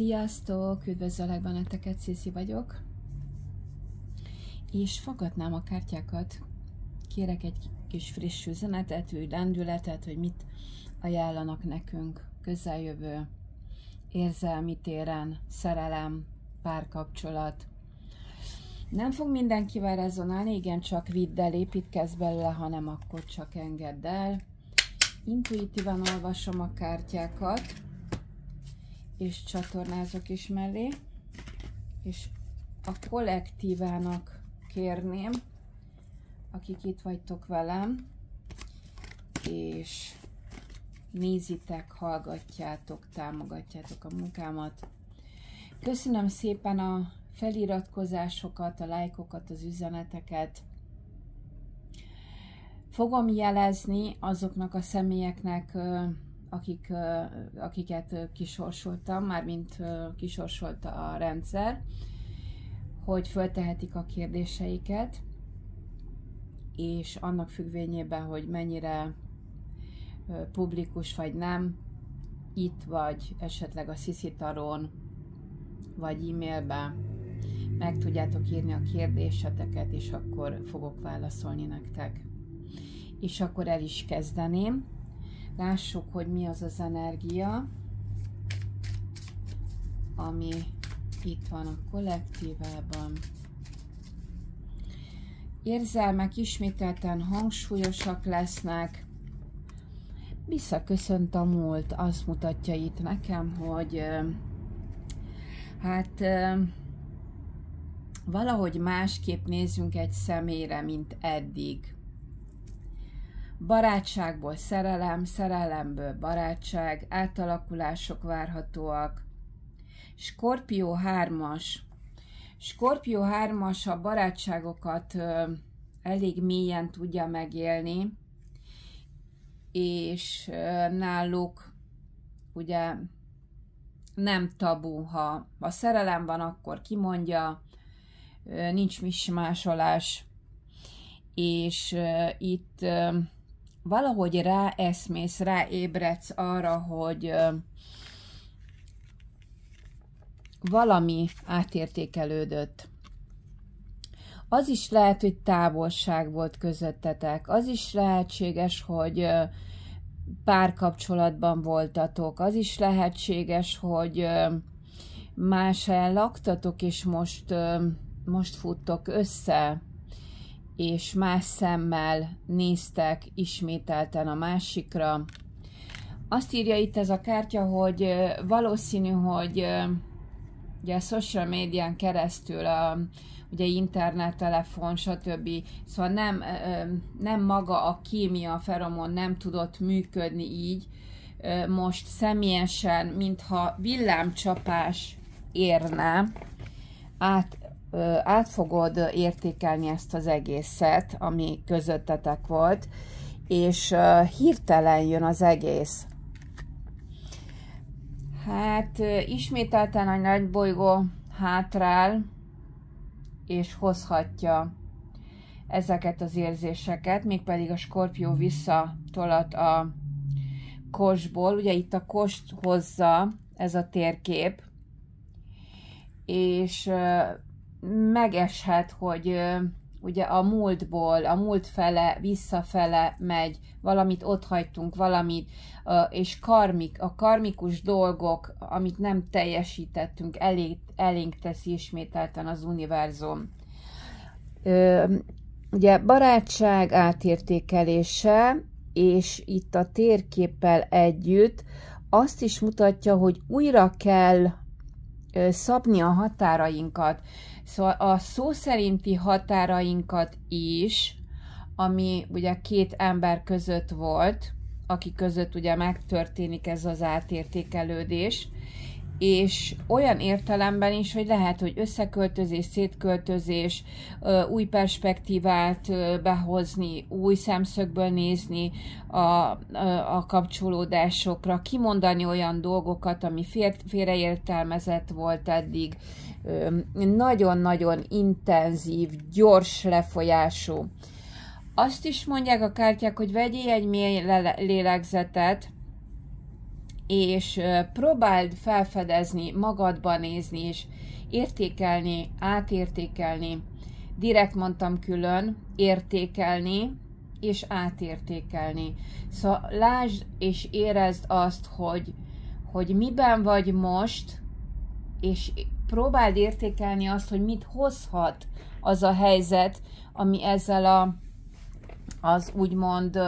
Sziasztok! Üdvözöllek benneteket, Sziszi vagyok. És fogadnám a kártyákat. Kérek egy kis friss üzenetet, új lendületet, hogy mit ajánlanak nekünk közeljövő érzelmi téren, szerelem, párkapcsolat. Nem fog mindenkivel rezonálni, igen, csak vidd el, építkezz belőle, hanem akkor csak engedd el. Intuitívan olvasom a kártyákat, és csatornázok is mellé, és a kollektívának kérném, akik itt vagytok velem, és nézitek, hallgatjátok, támogatjátok a munkámat. Köszönöm szépen a feliratkozásokat, a lájkokat, az üzeneteket. Fogom jelezni azoknak a személyeknek, akiket kisorsoltam, mármint kisorsolta a rendszer, hogy föltehetik a kérdéseiket, és annak függvényében, hogy mennyire publikus vagy nem, itt vagy esetleg a Sziszi Tarón, vagy e-mailben meg tudjátok írni a kérdéseteket, és akkor fogok válaszolni nektek. És akkor el is kezdeném. Lássuk, hogy mi az az energia, ami itt van a kollektívában. Érzelmek ismételten hangsúlyosak lesznek. Visszaköszönt a múlt, azt mutatja itt nekem, hogy valahogy másképp nézzünk egy személyre, mint eddig. Barátságból szerelem, szerelemből barátság, átalakulások várhatóak. Skorpió 3-as. Skorpió 3-as a barátságokat elég mélyen tudja megélni, és náluk ugye nem tabu, ha a szerelem van, akkor kimondja, nincs mismásolás, és itt valahogy ráeszmész, ráébredsz arra, hogy valami átértékelődött. Az is lehet, hogy távolság volt közöttetek. Az is lehetséges, hogy párkapcsolatban voltatok. Az is lehetséges, hogy más helyen laktatok, és most futtok össze, és más szemmel néztek ismételten a másikra. Azt írja itt ez a kártya, hogy valószínű, hogy ugye a social médián keresztül, ugye internet, telefon, stb. Szóval nem maga a kémia, a feromon nem tudott működni így. Most személyesen, mintha villámcsapás érne, át fogod értékelni ezt az egészet, ami közöttetek volt, és hirtelen jön az egész. Hát ismételten a nagy bolygó hátrál, és hozhatja ezeket az érzéseket, mégpedig a Skorpió visszatolat a kosból. Ugye itt a kost hozza ez a térkép, és megeshet, hogy ugye a múltból, a múlt fele, visszafele megy, valamit otthagytunk, valamit, és a karmikus dolgok, amit nem teljesítettünk, elénk teszi ismételten az univerzum. Ugye barátság átértékelése, és itt a térképpel együtt azt is mutatja, hogy újra kell szabni a határainkat. Szóval a szó szerinti határainkat is, ami ugye két ember között volt, aki között ugye megtörténik ez az átértékelődés, és olyan értelemben is, hogy lehet, hogy összeköltözés, szétköltözés, új perspektívát behozni, új szemszögből nézni a kapcsolódásokra, kimondani olyan dolgokat, ami félreértelmezett volt eddig, nagyon-nagyon intenzív, gyors lefolyású. Azt is mondják a kártyák, hogy vegyél egy mély lélegzetet, és próbáld felfedezni, magadba nézni, és értékelni, átértékelni. Direkt mondtam külön, értékelni és átértékelni. Szóval lásd és érezd azt, hogy miben vagy most, és próbáld értékelni azt, hogy mit hozhat az a helyzet, ami ezzel az úgymond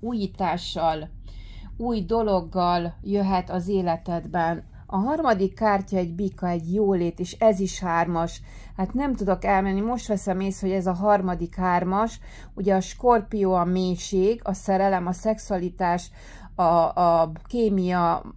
újítással, új dologgal jöhet az életedben. A harmadik kártya egy bika, egy jólét, és ez is 3-as. Hát nem tudok elmenni, most veszem észre, hogy ez a harmadik 3-as. Ugye a Skorpió a mélység, a szerelem, a szexualitás, a kémia,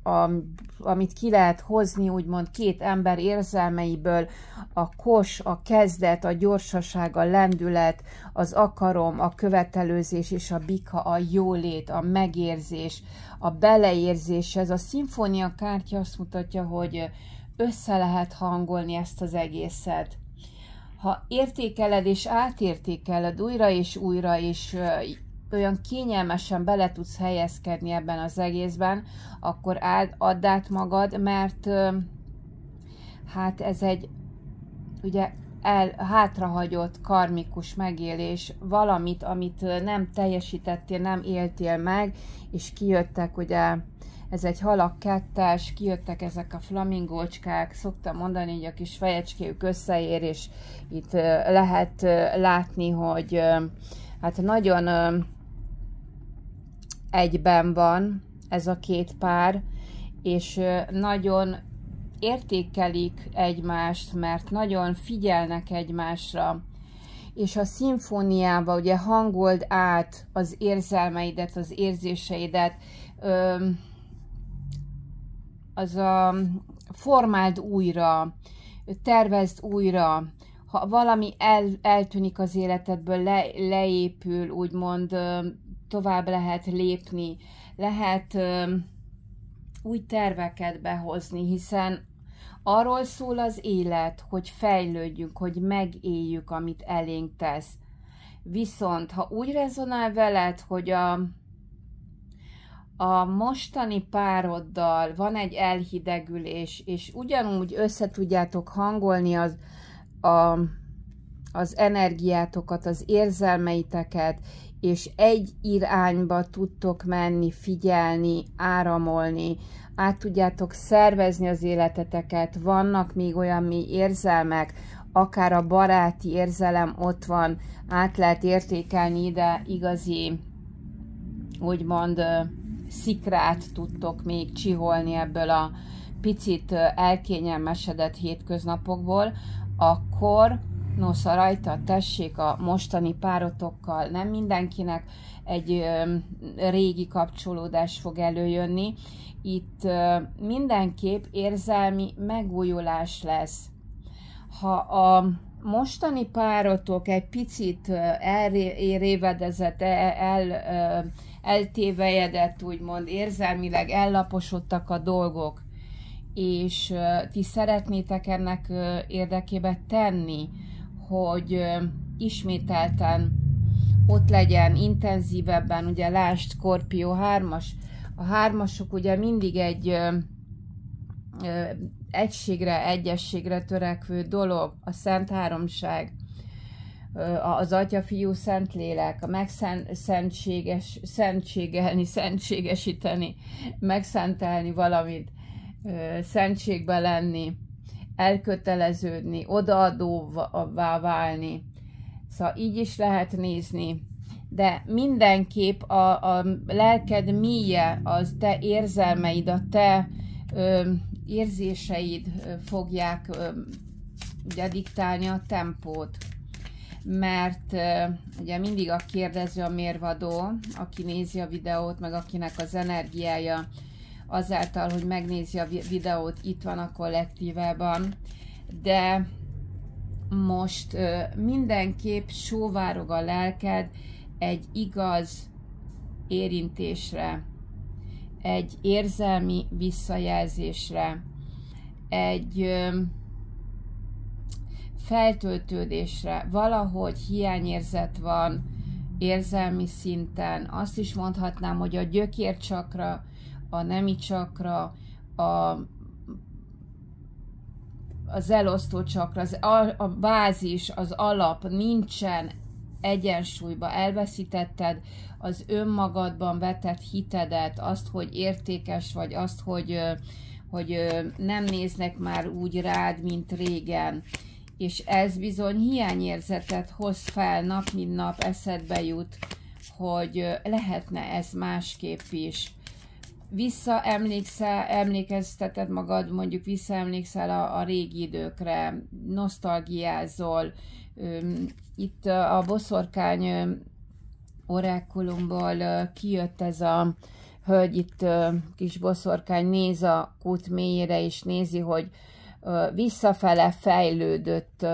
amit ki lehet hozni, úgymond két ember érzelmeiből, a kos, a kezdet, a gyorsaság, a lendület, az akarom, a követelőzés, és a bika, a jólét, a megérzés, a beleérzés. Ez a szimfónia kártya azt mutatja, hogy össze lehet hangolni ezt az egészet. Ha értékeled és átértékeled újra és újra, és olyan kényelmesen bele tudsz helyezkedni ebben az egészben, akkor add át magad, mert hát ez egy ugye hátrahagyott karmikus megélés, valamit, amit nem teljesítettél, nem éltél meg, és kijöttek, ugye ez egy halak 2-es, kijöttek ezek a flamingócskák, szoktam mondani, hogy a kis fejecskéjük összeér, és itt lehet látni, hogy hát nagyon egyben van ez a két pár, és nagyon értékelik egymást, mert nagyon figyelnek egymásra. És a szimfóniába ugye hangold át az érzelmeidet, az érzéseidet, formáld újra, tervezd újra. Ha valami eltűnik az életedből, leépül, úgymond tovább lehet lépni, lehet új terveket behozni, hiszen arról szól az élet, hogy fejlődjünk, hogy megéljük, amit elénk tesz. Viszont, ha úgy rezonál veled, hogy a mostani pároddal van egy elhidegülés, és ugyanúgy összetudjátok hangolni az energiátokat, az érzelmeiteket, és egy irányba tudtok menni, figyelni, áramolni, át tudjátok szervezni az életeteket, vannak még olyan mély érzelmek, akár a baráti érzelem ott van, át lehet értékelni ide igazi, úgymond szikrát tudtok még csiholni ebből a picit elkényelmesedett hétköznapokból, akkor nosza rajta, tessék a mostani párotokkal, nem mindenkinek egy régi kapcsolódás fog előjönni. Itt mindenképp érzelmi megújulás lesz. Ha a mostani párotok egy picit elrévedezett, eltévejedett, úgymond érzelmileg ellaposodtak a dolgok, és ti szeretnétek ennek érdekében tenni, hogy ismételten ott legyen, intenzívebben, ugye lásd Skorpió 3-as, a 3-asok ugye mindig egy egységre, egyességre törekvő dolog, a Szent Háromság, az Atya, Fiú, Szentlélek, a szentségesíteni, megszentelni valamit, szentségbe lenni, elköteleződni, odaadóvá válni. Szóval így is lehet nézni. De mindenképp a lelked mélye, az te érzelmeid, a te érzéseid fogják ugye diktálni a tempót. Mert ugye mindig a kérdező a mérvadó, aki nézi a videót, meg akinek az energiája azáltal, hogy megnézi a videót, itt van a kollektívában, de most mindenképp sóvárog a lelked egy igaz érintésre, egy érzelmi visszajelzésre, egy feltöltődésre, valahogy hiányérzet van érzelmi szinten. Azt is mondhatnám, hogy a gyökércsakra a nemi csakra, az elosztó csakra, a bázis, az alap nincsen egyensúlyba, elveszítetted az önmagadban vetett hitedet, azt, hogy értékes vagy, azt, hogy nem néznek már úgy rád, mint régen, és ez bizony hiányérzetet hoz fel, nap mint nap eszedbe jut, hogy lehetne ez másképp is. Emlékezteted magad, mondjuk visszaemlékszel a régi időkre, nosztalgiázol. Itt a boszorkány orákulumból kijött ez a hölgy, itt kis boszorkány néz a kút mélyére, és nézi, hogy visszafele fejlődött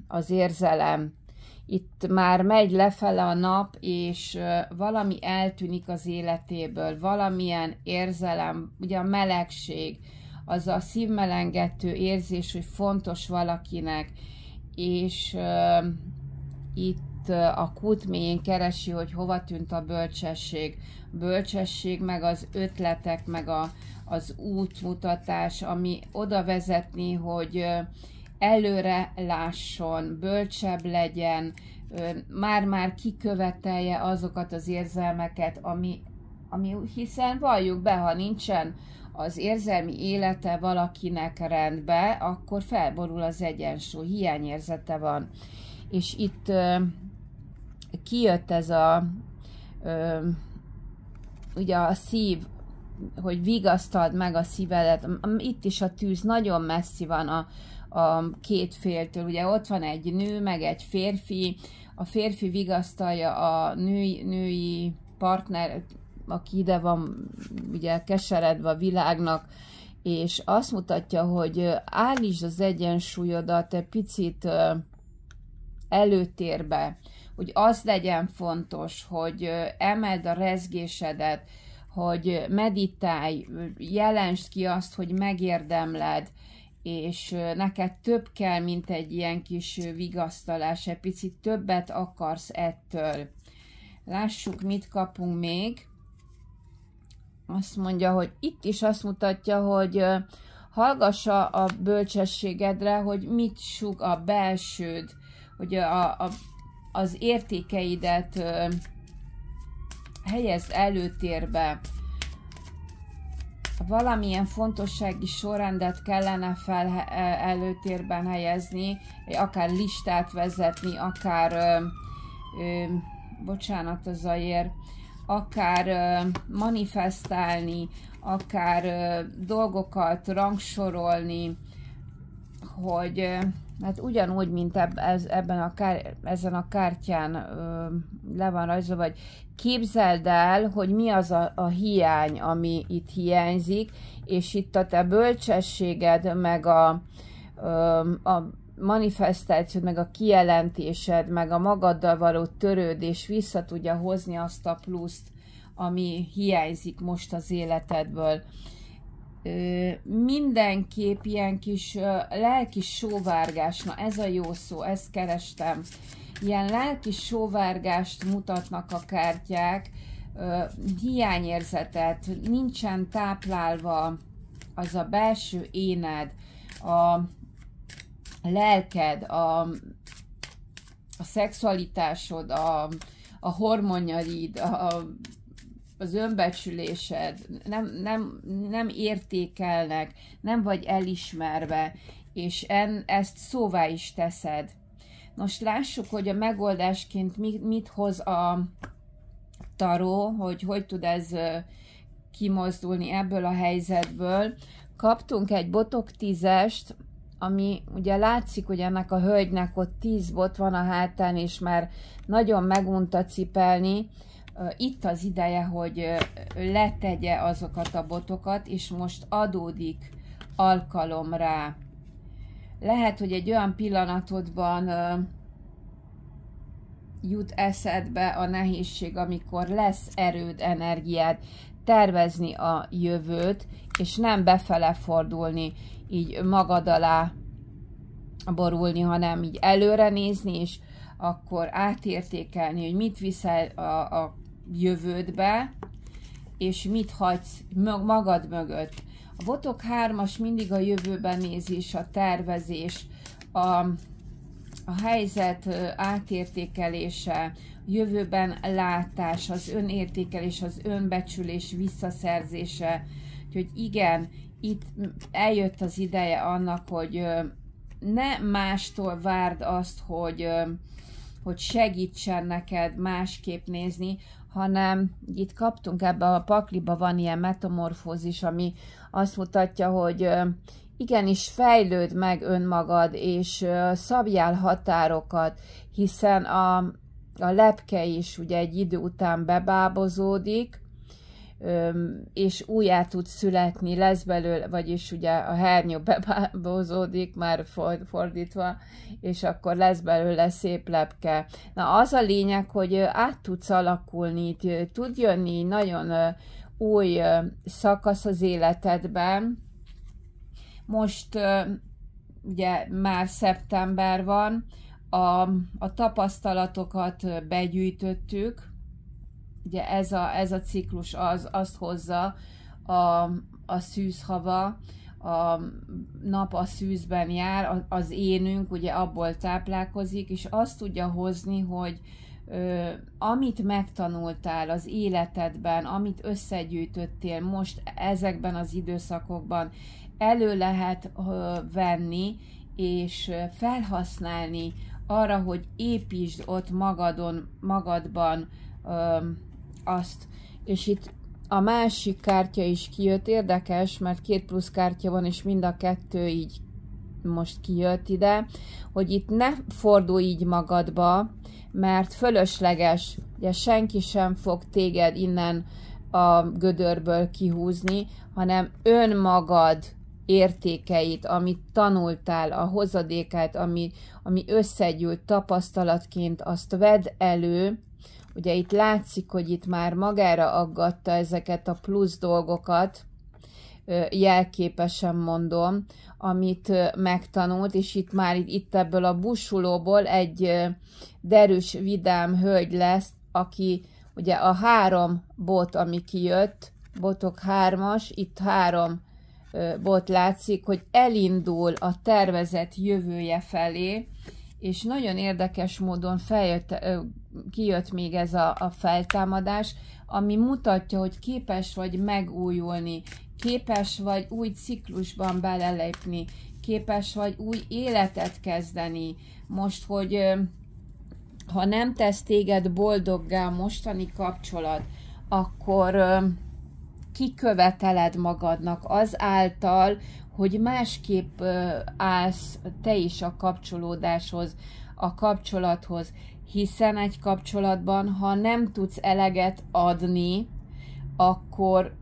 az érzelem. Itt már megy lefele a nap, és valami eltűnik az életéből, valamilyen érzelem, ugye a melegség, az a szívmelengető érzés, hogy fontos valakinek, és itt a kút mélyén keresi, hogy hova tűnt a bölcsesség. Bölcsesség, meg az ötletek, meg az útmutatás, ami oda vezetni, hogy előre lásson, bölcsebb legyen, már-már kikövetelje azokat az érzelmeket, ami hiszen valljuk be, ha nincsen az érzelmi élete valakinek rendbe, akkor felborul az egyensúly, hiányérzete van. És itt kijött ez ugye a szív, hogy vigasztald meg a szívedet. Itt is a tűz nagyon messzi van a két féltől. Ugye ott van egy nő, meg egy férfi. A férfi vigasztalja a női partner, aki ide van ugye keseredve a világnak, és azt mutatja, hogy állítsd az egyensúlyodat egy picit előtérbe, hogy az legyen fontos, hogy emeld a rezgésedet, hogy meditálj, jelensd ki azt, hogy megérdemled, és neked több kell, mint egy ilyen kis vigasztalás, egy picit többet akarsz ettől. Lássuk, mit kapunk még. Azt mondja, hogy itt is azt mutatja, hogy hallgass a bölcsességedre, hogy mit sug a belsőd, hogy az értékeidet helyezd előtérbe. Valamilyen fontossági sorrendet kellene előtérben helyezni, akár listát vezetni, akár bocsánat a zajért, akár manifestálni, akár dolgokat rangsorolni, hogy hát ugyanúgy, mint ezen a kártyán le van rajzolva, vagy képzeld el, hogy mi az a hiány, ami itt hiányzik, és itt a te bölcsességed, meg a manifestációd, meg a kijelentésed, meg a magaddal való törődés vissza tudja hozni azt a pluszt, ami hiányzik most az életedből. Mindenképp ilyen kis lelki sóvárgás, na ez a jó szó, ezt kerestem. Ilyen lelki sóvárgást mutatnak a kártyák, hiányérzetet, nincsen táplálva az a belső éned, a lelked, a szexualitásod, a hormonjaid, az önbecsülésed, nem értékelnek, nem vagy elismerve, és ezt szóvá is teszed. Most lássuk, hogy a megoldásként mit hoz a taró, hogy tud ez kimozdulni ebből a helyzetből. Kaptunk egy botok 10-est, ami ugye látszik, hogy ennek a hölgynek ott 10 bot van a hátán, és már nagyon megunta cipelni. Itt az ideje, hogy letegye azokat a botokat, és most adódik alkalom rá. Lehet, hogy egy olyan pillanatodban jut eszedbe a nehézség, amikor lesz erőd, energiád tervezni a jövőt, és nem befele fordulni, így magad alá borulni, hanem így előre nézni, és akkor átértékelni, hogy mit viszel a jövődbe, és mit hagysz magad mögött. A botok 3-as mindig a jövőben nézés, a tervezés, a helyzet átértékelése, jövőben látás, az önértékelés, az önbecsülés visszaszerzése. Úgyhogy igen, itt eljött az ideje annak, hogy ne mástól várd azt, hogy segítsen neked másképp nézni, hanem itt kaptunk ebbe a pakliba, van ilyen metamorfózis, ami azt mutatja, hogy igenis fejlőd meg önmagad, és szabjál határokat, hiszen a lepke is ugye egy idő után bebábozódik, és újjá tud születni, lesz belőle, vagyis ugye a hernyó bebábozódik, már fordítva, és akkor lesz belőle szép lepke. Na az a lényeg, hogy át tudsz alakulni, tud jönni nagyon új szakasz az életedben. Most ugye már szeptember van, a tapasztalatokat begyűjtöttük, ugye ez a ciklus azt hozza, a szűzhava, a nap a szűzben jár, az énünk ugye abból táplálkozik, és azt tudja hozni, hogy amit megtanultál az életedben, amit összegyűjtöttél most ezekben az időszakokban, elő lehet venni, és felhasználni arra, hogy építsd ott magadban azt. És itt a másik kártya is kijött, érdekes, mert 2 plusz kártya van, és mind a 2 így most kijött ide, hogy itt ne fordulj így magadba, mert fölösleges, ugye senki sem fog téged innen a gödörből kihúzni, hanem önmagad értékeit, amit tanultál, a hozadékát, ami összegyűlt tapasztalatként, azt vedd elő. Ugye itt látszik, hogy itt már magára aggatta ezeket a plusz dolgokat, jelképesen mondom, amit megtanult, és itt már itt ebből a busulóból egy derűs, vidám hölgy lesz, aki ugye a 3 bot, ami kijött, botok 3-as, itt 3 bot látszik, hogy elindul a tervezett jövője felé, és nagyon érdekes módon kijött még ez a feltámadás, ami mutatja, hogy képes vagy megújulni, képes vagy új ciklusban belelépni, képes vagy új életet kezdeni. Most, hogy ha nem tesz téged boldoggá a mostani kapcsolat, akkor kiköveteled magadnak azáltal, hogy másképp állsz te is a kapcsolódáshoz, a kapcsolathoz, hiszen egy kapcsolatban, ha nem tudsz eleget adni, akkor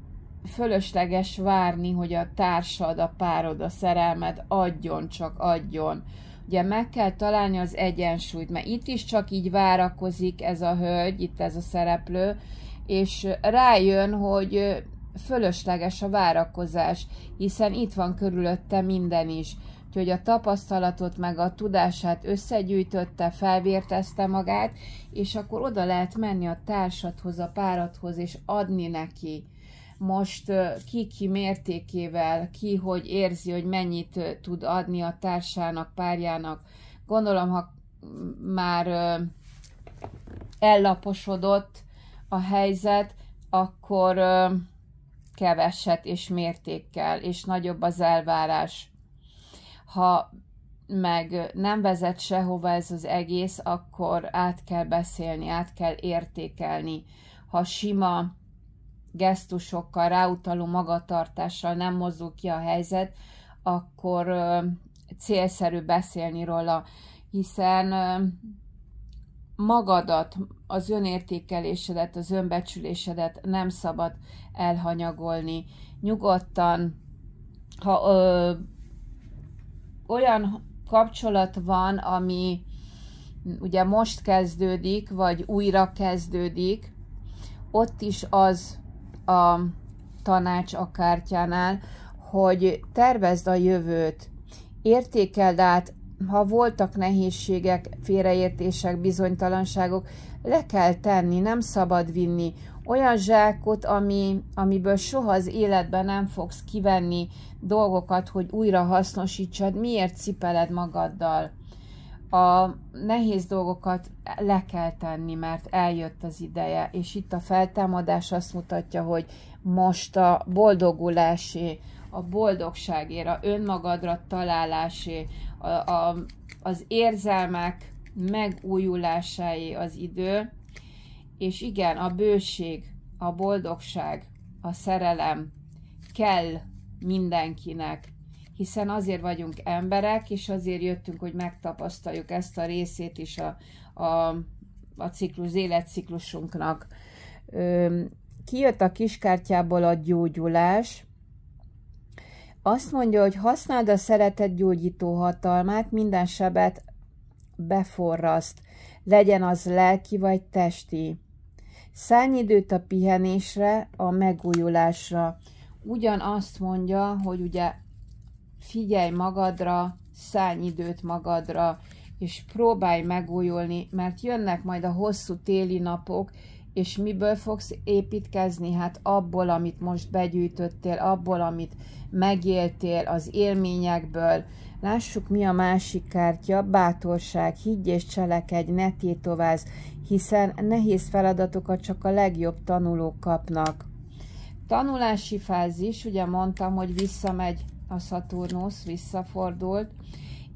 fölösleges várni, hogy a társad, a párod, a szerelmed adjon, csak adjon. Ugye meg kell találni az egyensúlyt, mert itt is csak így várakozik ez a hölgy, itt ez a szereplő, és rájön, hogy fölösleges a várakozás, hiszen itt van körülötte minden is. Úgyhogy a tapasztalatot meg a tudását összegyűjtötte, felvértezte magát, és akkor oda lehet menni a társadhoz, a páradhoz, és adni neki. Most ki mértékével, ki hogy érzi, hogy mennyit tud adni a társának, párjának. Gondolom, ha már ellaposodott a helyzet, akkor keveset és mértékkel, és nagyobb az elvárás. Ha meg nem vezet sehova ez az egész, akkor át kell beszélni, át kell értékelni. Ha sima gesztusokkal, ráutaló magatartással nem mozdul ki a helyzet, akkor célszerű beszélni róla, hiszen magadat, az önértékelésedet, az önbecsülésedet nem szabad elhanyagolni. Nyugodtan, ha olyan kapcsolat van, ami ugye most kezdődik, vagy újra kezdődik, ott is az a tanács a kártyánál, hogy tervezd a jövőt, értékeld át, ha voltak nehézségek, félreértések, bizonytalanságok, le kell tenni, nem szabad vinni. olyan zsákot, amiből soha az életben nem fogsz kivenni dolgokat, hogy újra hasznosítsad, miért cipeled magaddal? A nehéz dolgokat le kell tenni, mert eljött az ideje, és itt a feltámadás azt mutatja, hogy most a boldogulásé, a boldogságért, a önmagadra találásé, az érzelmek megújulásáé az idő, és igen, a bőség, a boldogság, a szerelem kell mindenkinek, hiszen azért vagyunk emberek, és azért jöttünk, hogy megtapasztaljuk ezt a részét is a ciklus, életciklusunknak. Kijött a kiskártyából a gyógyulás. Azt mondja, hogy használd a szeretet gyógyító hatalmát, minden sebet beforraszt, legyen az lelki vagy testi. Szállj időt a pihenésre, a megújulásra. Ugyanazt mondja, hogy ugye figyelj magadra, szállj időt magadra, és próbálj megújulni, mert jönnek majd a hosszú téli napok, és miből fogsz építkezni? Hát abból, amit most begyűjtöttél, abból, amit megéltél, az élményekből. Lássuk, mi a másik kártya. Bátorság, higgy és cselekedj, ne tétovázz, hiszen nehéz feladatokat csak a legjobb tanulók kapnak. Tanulási fázis, ugye mondtam, hogy visszamegy a Szaturnusz, visszafordult,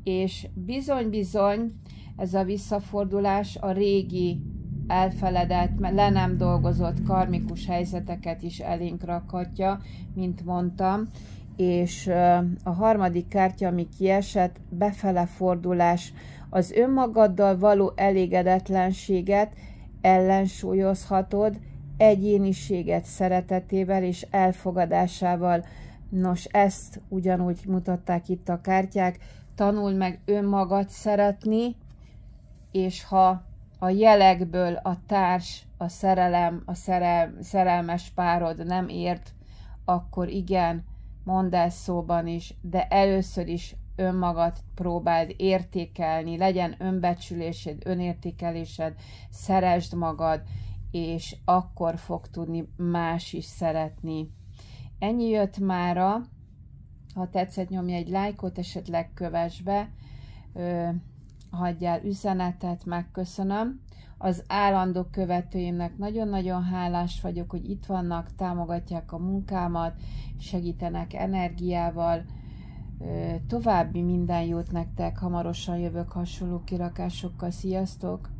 és bizony-bizony ez a visszafordulás a régi elfeledett, le nem dolgozott karmikus helyzeteket is elénk rakhatja, mint mondtam, és a harmadik kártya, ami kiesett, befele fordulás, az önmagaddal való elégedetlenséget ellensúlyozhatod egyéniséget szeretetével és elfogadásával. Nos, ezt ugyanúgy mutatták itt a kártyák, tanuld meg önmagad szeretni, és ha a jelekből a társ, a szerelem, a szerelmes párod nem ért, akkor igen, mondd el szóban is, de először is önmagad próbáld értékelni, legyen önbecsülésed, önértékelésed, szeresd magad, és akkor fog tudni más is szeretni. Ennyi jött mára. Ha tetszett, nyomj egy lájkot, esetleg kövess be, hagyjál üzenetet, megköszönöm. Az állandó követőimnek nagyon-nagyon hálás vagyok, hogy itt vannak, támogatják a munkámat, segítenek energiával. További minden jót nektek, hamarosan jövök hasonló kirakásokkal. Sziasztok!